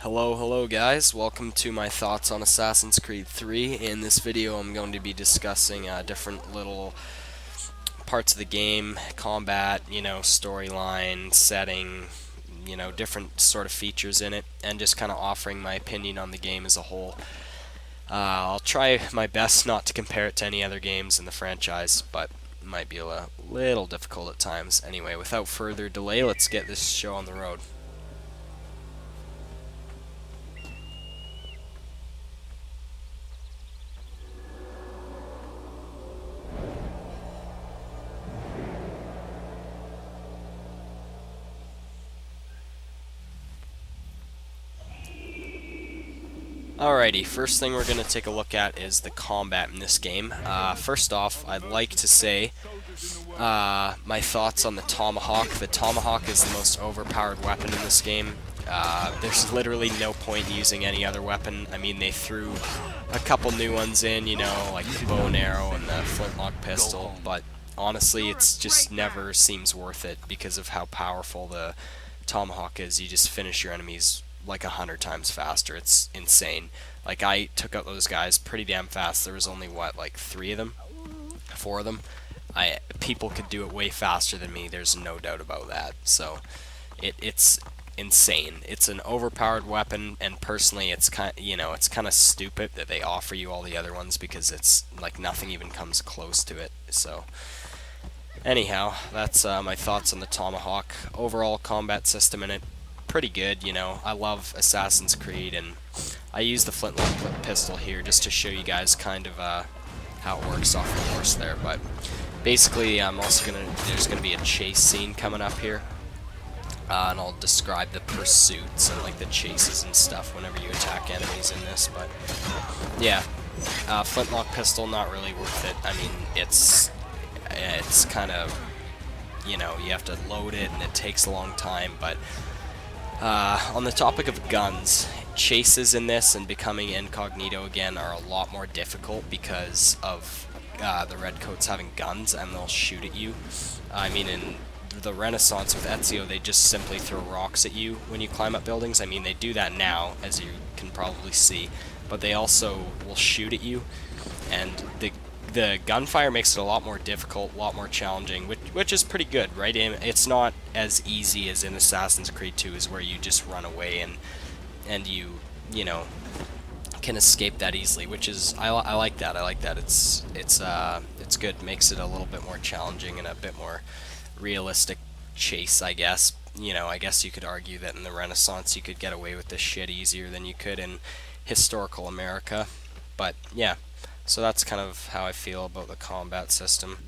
Hello guys, welcome to my thoughts on Assassin's Creed 3. In this video I'm going to be discussing different little parts of the game, combat, storyline, setting, different sort of features in it, and just kind of offering my opinion on the game as a whole. I'll try my best not to compare it to any other games in the franchise, but it might be a little difficult at times. Anyway, without further delay, let's get this show on the road. Alrighty, first thing we're going to take a look at is the combat in this game. First off, I'd like to say my thoughts on the Tomahawk. The Tomahawk is the most overpowered weapon in this game. There's literally no point using any other weapon. I mean, they threw a couple new ones in, like the bow and arrow and the flintlock pistol, but honestly, it's just never seems worth it because of how powerful the Tomahawk is. You just finish your enemies like 100 times faster. It's insane. Like, I took out those guys pretty damn fast. There was only what, like 3 of them, 4 of them. People could do it way faster than me. There's no doubt about that. So it's insane. It's an overpowered weapon, and personally, it's it's kind of stupid that they offer you all the other ones because it's like nothing even comes close to it. So anyhow, that's my thoughts on the Tomahawk. Overall combat system in it, pretty good. I love Assassin's Creed, and I use the flintlock pistol here just to show you guys kind of how it works off the horse there. But basically, there's gonna be a chase scene coming up here, and I'll describe the pursuits and like the chases and stuff whenever you attack enemies in this. But yeah, flintlock pistol, not really worth it. I mean, it's kind of, you have to load it and it takes a long time. But on the topic of guns, chases in this and becoming incognito again are a lot more difficult because of the redcoats having guns and they'll shoot at you. I mean, in the Renaissance with Ezio, they just simply throw rocks at you when you climb up buildings. I mean, they do that now, as you can probably see, but they also will shoot at you, and the gunfire makes it a lot more difficult, a lot more challenging, which is pretty good, right? It's not as easy as in Assassin's Creed 2, is where you just run away and you can escape that easily, which is I like that. I like that. It's good. Makes it a little bit more challenging and a bit more realistic chase, I guess. I guess you could argue that in the Renaissance you could get away with this shit easier than you could in historical America. But yeah. So that's kind of how I feel about the combat system.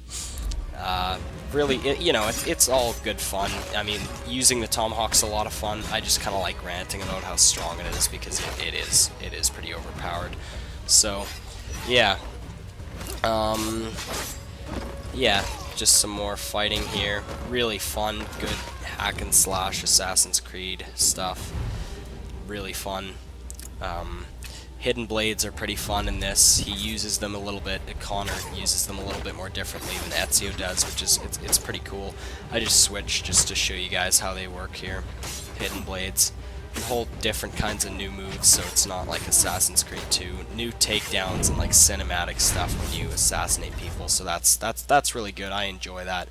Really, it's all good fun. I mean, using the Tomahawk's a lot of fun. I just kind of like ranting about how strong it is because it is pretty overpowered. So, yeah. Yeah, just some more fighting here. Really fun, good hack and slash Assassin's Creed stuff. Really fun. Hidden blades are pretty fun in this. He uses them a little bit. Connor uses them a little bit more differently than Ezio does, which is it's pretty cool. I just switched just to show you guys how they work here. Hidden blades, a whole different kinds of new moves, so it's not like Assassin's Creed 2. New takedowns and like cinematic stuff when you assassinate people. So that's really good. I enjoy that.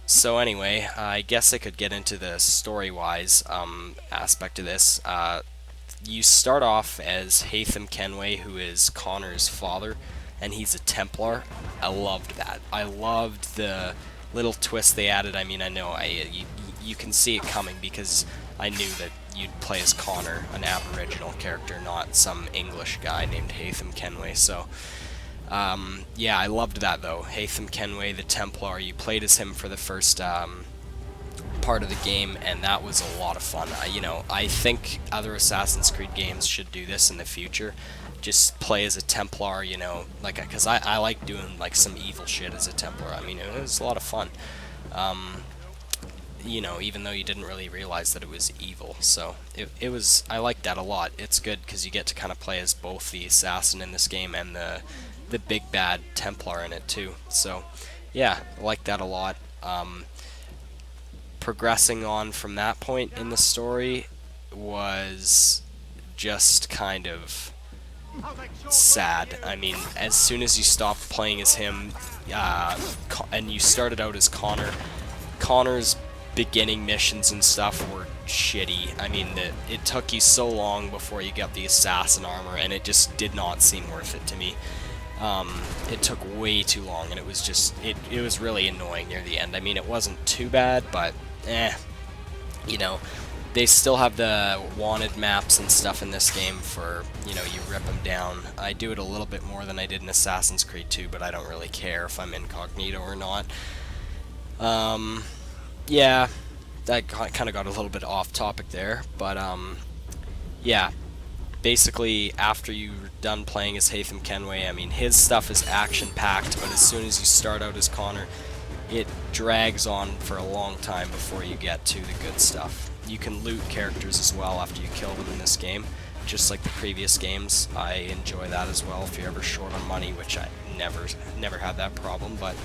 So anyway, I guess I could get into the story-wise aspect of this. You start off as Haytham Kenway, who is Connor's father, and he's a Templar. I loved that. I loved the little twist they added. I mean, I know you can see it coming because I knew that you'd play as Connor, an Aboriginal character, not some English guy named Haytham Kenway. So, yeah, I loved that though. Haytham Kenway, the Templar. You played as him for the first part of the game, and that was a lot of fun. I think other Assassin's Creed games should do this in the future. Just play as a Templar, because I like doing like some evil shit as a Templar. I mean, it was a lot of fun. Even though you didn't really realize that it was evil. So it was, I like that a lot. It's good because you get to kind of play as both the assassin in this game and the big bad Templar in it too. So yeah, I like that a lot. Progressing on from that point in the story, was just kind of sad. I mean, as soon as you stopped playing as him, and you started out as Connor, Connor's beginning missions and stuff were shitty. I mean, it took you so long before you got the assassin armor, and it just did not seem worth it to me. It took way too long, and it was just, it was really annoying near the end. I mean, it wasn't too bad, but, you know, they still have the wanted maps and stuff in this game for, you know, you rip them down. I do it a little bit more than I did in Assassin's Creed 2, but I don't really care if I'm incognito or not. Yeah, that kind of got a little bit off topic there, but, yeah. Basically, after you're done playing as Haytham Kenway, I mean, his stuff is action-packed, but as soon as you start out as Connor, it drags on for a long time before you get to the good stuff. You can loot characters as well after you kill them in this game, just like the previous games. I enjoy that as well if you're ever short on money, which I never had that problem, but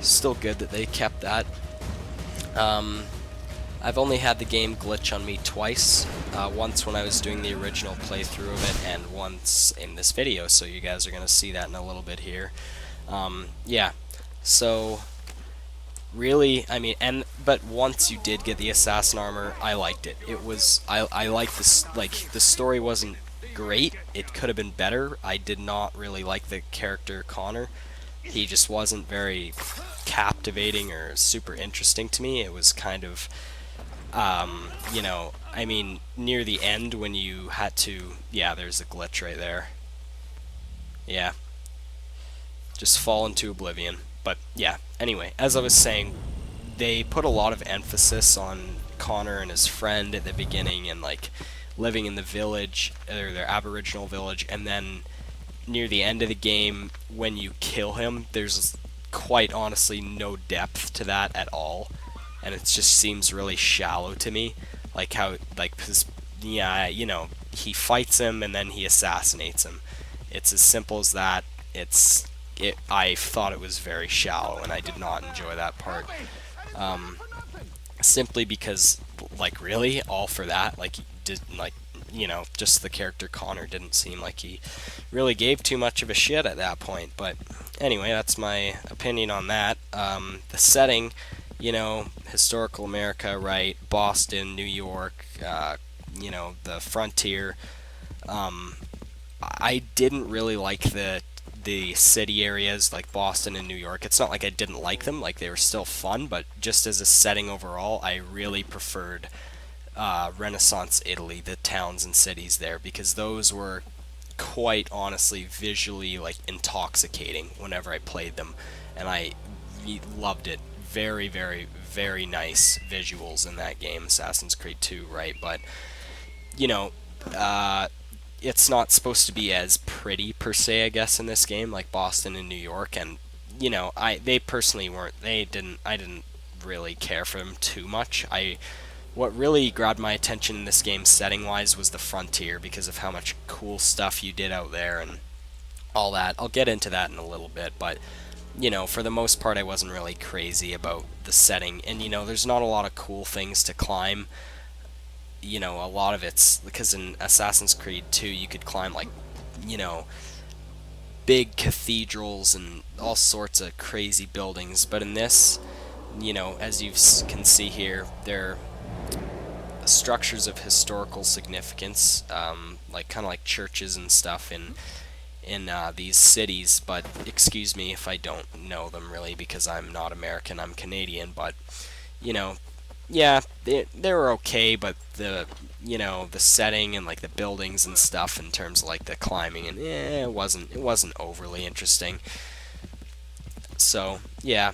still good that they kept that. I've only had the game glitch on me twice, once when I was doing the original playthrough of it, and once in this video, so you guys are going to see that in a little bit here. Yeah, so really, I mean, but once you did get the assassin armor, I liked it. It was, I liked this, like, the story wasn't great, it could have been better. I did not really like the character Connor. He just wasn't very captivating or super interesting to me. It was kind of, you know, I mean, near the end when you had to, yeah, there's a glitch right there. Yeah, just fall into oblivion. But yeah, anyway, as I was saying, they put a lot of emphasis on Connor and his friend at the beginning, and like living in the village, or their aboriginal village, and then near the end of the game, when you kill him, there's quite honestly no depth to that at all, and it just seems really shallow to me. Like how, like, his, yeah, you know, he fights him and then he assassinates him. It's as simple as that. I thought it was very shallow, and I did not enjoy that part. Simply because, like, really, all for that, like, he did, like, you know, just the character Connor didn't seem like he really gave too much of a shit at that point. But anyway, that's my opinion on that. The setting, you know, historical America, right? Boston, New York, you know, the frontier. I didn't really like the city areas like Boston and New York. It's not like I didn't like them, like they were still fun, but just as a setting overall, I really preferred Renaissance Italy, the towns and cities there, because those were quite honestly visually like intoxicating whenever I played them, and I loved it. Very, very, very nice visuals in that game, Assassin's Creed 2, right? But, you know, it's not supposed to be as pretty per se, I guess, in this game, like Boston and New York, and, you know, they personally weren't, I didn't really care for them too much. What really grabbed my attention in this game setting-wise was the frontier, because of how much cool stuff you did out there and all that. I'll get into that in a little bit, but, you know, for the most part, I wasn't really crazy about the setting. And, you know, there's not a lot of cool things to climb. You know, a lot of it's, because in Assassin's Creed 2, you could climb, like, you know, big cathedrals and all sorts of crazy buildings. But in this, you know, as you can see here, they're structures of historical significance, like kind of like churches and stuff in these cities. But excuse me if I don't know them really, because I'm not American, I'm Canadian. But, you know, yeah, they were okay, but you know, the setting and like the buildings and stuff in terms of like the climbing, and it wasn't overly interesting. So yeah,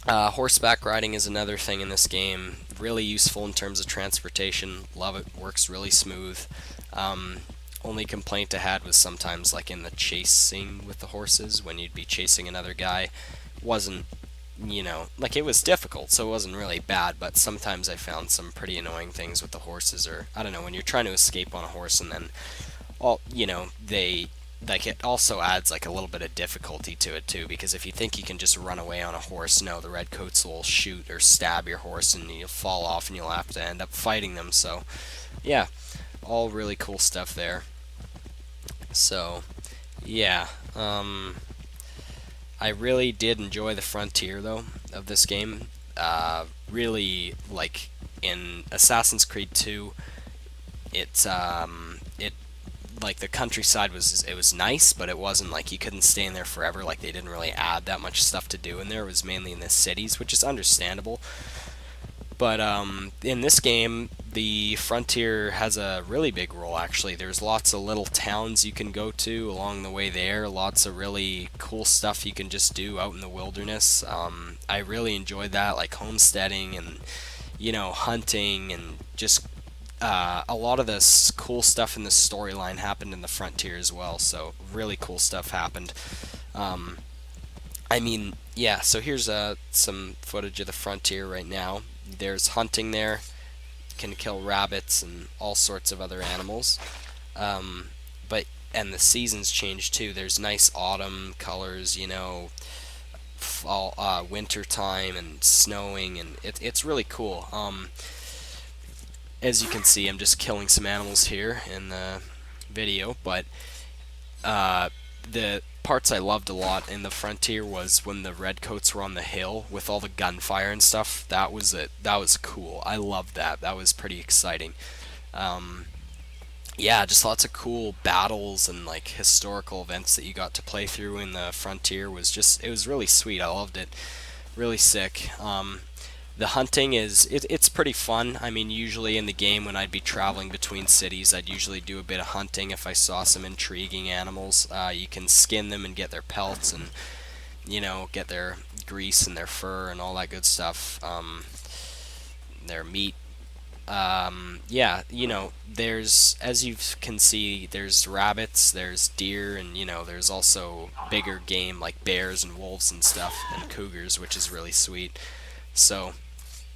horseback riding is another thing in this game. Really useful in terms of transportation. Love it. Works really smooth. Only complaint I had was sometimes like in the chasing with the horses, when you'd be chasing another guy. Wasn't, you know, like, it was difficult, so it wasn't really bad, but sometimes I found some pretty annoying things with the horses, or, I don't know, when you're trying to escape on a horse and then, all, you know, they like it also adds like a little bit of difficulty to it too, because if you think you can just run away on a horse, no, the redcoats will shoot or stab your horse and you'll fall off and you'll have to end up fighting them. So yeah, all really cool stuff there. So yeah, I really did enjoy the frontier though of this game. Really, like in Assassin's Creed 2, it like the countryside was nice, but it wasn't like you couldn't stay in there forever. Like they didn't really add that much stuff to do in there. It was mainly in the cities, which is understandable. But in this game, the frontier has a really big role, actually. There's lots of little towns you can go to along the way there, lots of really cool stuff you can just do out in the wilderness. I really enjoyed that, like homesteading and, hunting and just a lot of this cool stuff in the storyline happened in the frontier as well, so really cool stuff happened. Um, yeah, so here's some footage of the frontier right now. There's hunting there. You can kill rabbits and all sorts of other animals. Um, but and the seasons change too. There's nice autumn colors, fall, winter time and snowing, and it's really cool. As you can see, I'm just killing some animals here in the video, but the parts I loved a lot in the frontier was when the redcoats were on the hill with all the gunfire and stuff. That was it. That was cool. I loved that. That was pretty exciting. Um, yeah, just lots of cool battles and like historical events that you got to play through in the frontier it was really sweet. I loved it. Really sick. The hunting it's pretty fun. I mean, usually in the game when I'd be traveling between cities, I'd usually do a bit of hunting if I saw some intriguing animals. You can skin them and get their pelts and get their grease and their fur and all that good stuff. Their meat. Yeah, there's, as you can see, there's rabbits, there's deer, and there's also bigger game like bears and wolves and stuff and cougars, which is really sweet. So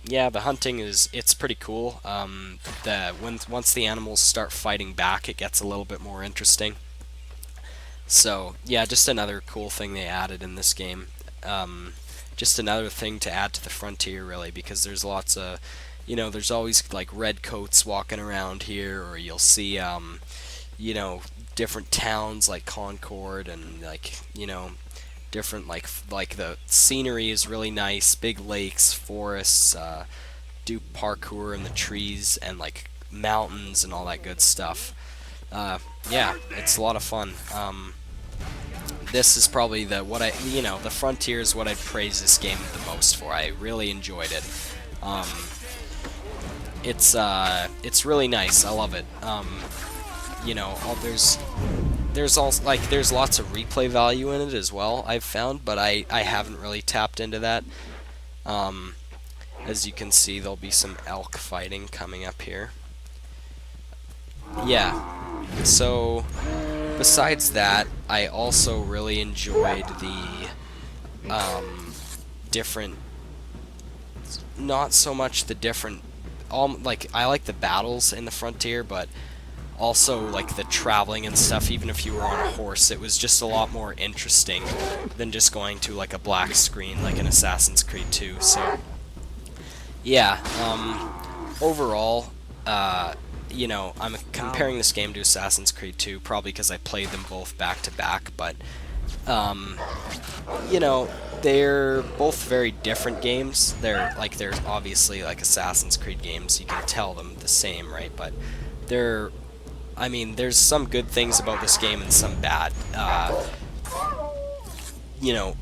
yeah, the hunting it's pretty cool. Once the animals start fighting back, it gets a little bit more interesting. So yeah, just another cool thing they added in this game. Just another thing to add to the frontier, really, because there's lots of, there's always like red coats walking around here, or you'll see, you know, different towns like Concord and like, different like the scenery is really nice, big lakes, forests, do parkour in the trees and like mountains and all that good stuff. Yeah, it's a lot of fun. This is probably the frontier is what I'd praise this game the most for. I really enjoyed it. Um, it's really nice. I love it. There's lots of replay value in it as well, I've found, but I haven't really tapped into that. As you can see, there'll be some elk fighting coming up here. Yeah. So besides that, I also really enjoyed the different, not so much the different, I like the battles in the frontier, but also like the traveling and stuff. Even if you were on a horse, it was just a lot more interesting than just going to like a black screen like in Assassin's Creed 2. So yeah, overall, I'm comparing this game to Assassin's Creed 2 probably because I played them both back to back, but they're both very different games. They're obviously like Assassin's Creed games, you can tell them the same, right? But there's some good things about this game and some bad.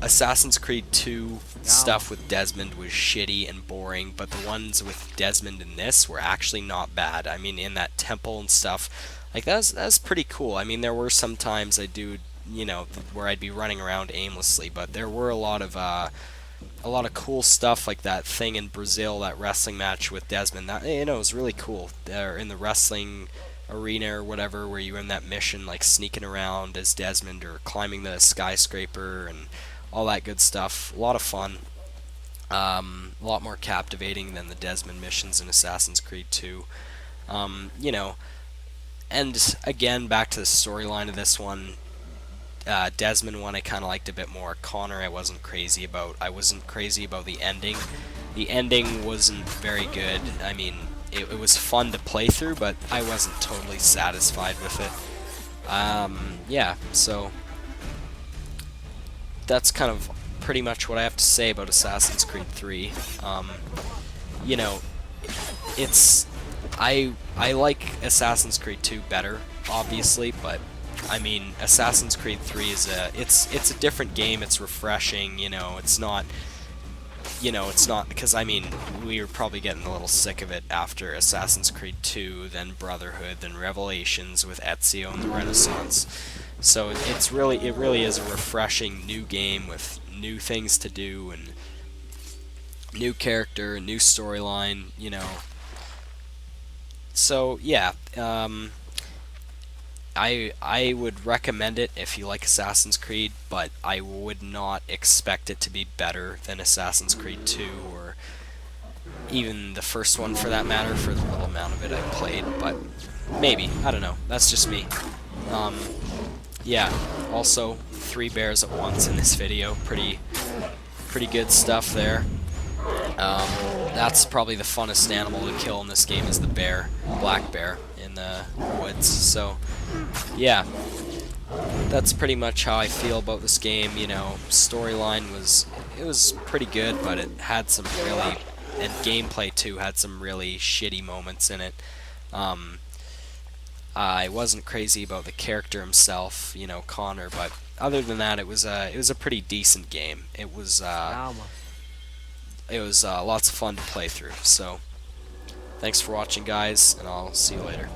Assassin's Creed 2 stuff with Desmond was shitty and boring, but the ones with Desmond in this were actually not bad. I mean, in that temple and stuff, like that's pretty cool. I mean, there were some times where I'd be running around aimlessly, but there were a lot of cool stuff, like that thing in Brazil, that wrestling match with Desmond. That it was really cool. There in the wrestling arena or whatever, where you were in that mission, like sneaking around as Desmond or climbing the skyscraper and all that good stuff. A lot of fun. A lot more captivating than the Desmond missions in Assassin's Creed 2. And again, back to the storyline of this one. Desmond one I kind of liked a bit more. Connor I wasn't crazy about. I wasn't crazy about the ending. The ending wasn't very good. I mean, it was fun to play through, but I wasn't totally satisfied with it. Yeah, so that's kind of pretty much what I have to say about Assassin's Creed 3. You know, I like Assassin's Creed 2 better, obviously, but I mean, Assassin's Creed 3 is it's a different game. It's refreshing. It's not. It's not because I mean we were probably getting a little sick of it after Assassin's Creed 2, then Brotherhood, then Revelations with Ezio and the Renaissance. So it really is a refreshing new game with new things to do and new character, new storyline. So yeah, I would recommend it if you like Assassin's Creed, but I would not expect it to be better than Assassin's Creed 2 or even the first one for that matter, for the little amount of it I played, but maybe. I don't know. That's just me. Yeah, also, 3 bears at once in this video. Pretty good stuff there. That's probably the funnest animal to kill in this game is the bear, black bear, in the woods. So, yeah, that's pretty much how I feel about this game. Storyline was pretty good, but it had some really, and gameplay too had some really shitty moments in it. I wasn't crazy about the character himself, Connor, but other than that, it was a pretty decent game. It was lots of fun to play through. So, thanks for watching, guys, and I'll see you later.